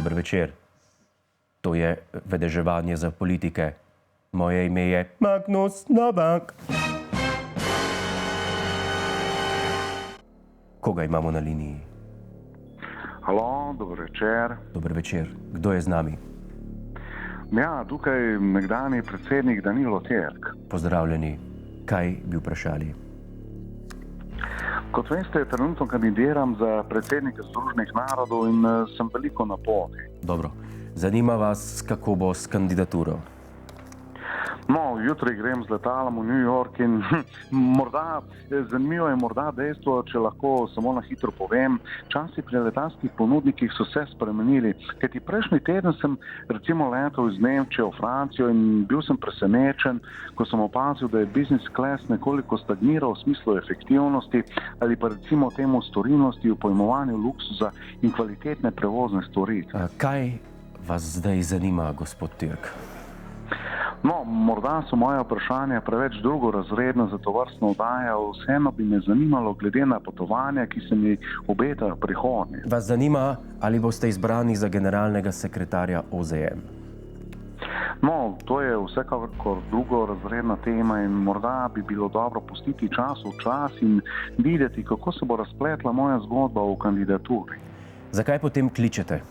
Dober večer. To je vedeževanje za politike. Moje ime je Magnus Novak. Koga imamo na liniji? Halo, dober večer. Dober večer. Kdo je z nami? Ja, tukaj nekdanji predsednik Danilo Terk. Pozdravljeni. Kaj bi vprašali? Kot veste, trenutno kandidiram za predsednika Združenih narodov in sem veliko na poti. Dobro. Zanima vas, kako bo s kandidaturo? No, jutri grem z letalom v New York in morda, zanimivo je morda dejstvo, če lahko samo na hitro povem, časi pri letalskih ponudnikih so se spremenili. Kajti prejšnji teden sem recimo letel iz Nemčije v Francijo in bil sem presenečen, ko sem opazil, da je business class nekoliko stagniral v smislu efektivnosti ali pa recimo temu storilnosti v pojmovanju luksuza in kvalitetne prevozne storitve. Kaj vas zdaj zanima, gospod Terk? No, morda so moje vprašanja preveč drugorazredna za tovrstno oddajo, vseeno bi me zanimalo glede na potovanja, ki se mi obetajo v prihodnje. Vas zanima, ali boste izbrani za generalnega sekretarja OZN? No, to je vsekakor drugorazredna tema in morda bi bilo dobro pustiti čas v čas in videti, kako se bo razpletla moja zgodba v kandidaturi. Zakaj potem kličete?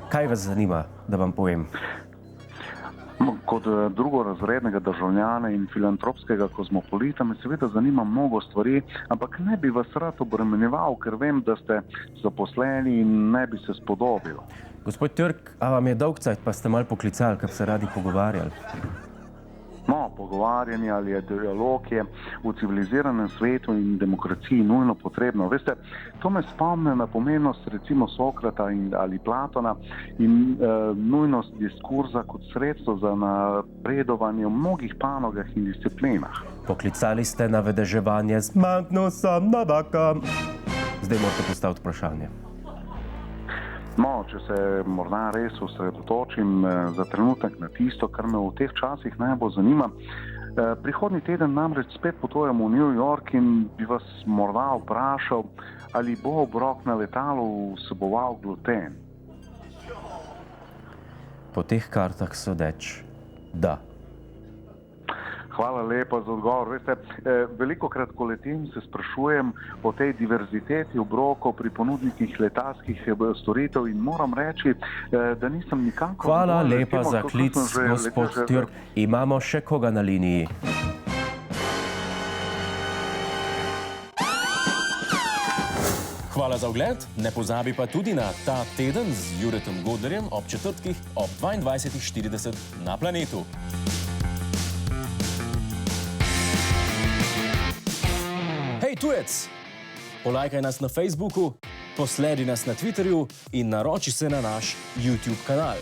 Kaj vas zanima, da vam povem? Kot drugorazrednega državljana in filantropskega kozmopolita me seveda zanima mnogo stvari, ampak ne bi vas rad obremenjeval, ker vem, da ste zaposleni in ne bi se spodobil. Gospod Terk, a vam je dolgcajt, pa ste malo poklicali, ker se radi pogovarjali? No, pogovarjanje ali dialog je v civiliziranem svetu in demokraciji nujno potrebno. Veste, to me spomne na pomembnost recimo Sokrata ali Platona in nujnost diskurza kot sredstvo za napredovanje v mnogih panogah in disciplinah. Poklicali ste na vedeževanje z Magnusom Novakom. Zdaj morate postaviti vprašanje. No, če se morda res osredotočim za trenutek na tisto, kar me v teh časih najbolj zanima. Prihodnji teden namreč spet potujem v New York in bi vas morda vprašal, ali bo obrok na letalu vseboval gluten. Po teh kartah sodeč, da. Hvala lepa za odgovor. Veste, velikokrat, ko letim, se sprašujem o tej diverziteti obrokov pri ponudnikih letalskih storitev in moram reči, da nisem nikakor... Hvala lepa za klic, gospod Terk. Imamo še koga na liniji. Hvala za ogled, ne pozabi pa tudi na Ta teden z Juretom Godlerjem ob četrtkih ob 22:40 na Planetu. Hej, tujec! Polajkaj nas na Facebooku, posledi nas na Twitterju in naroči se na naš YouTube kanal.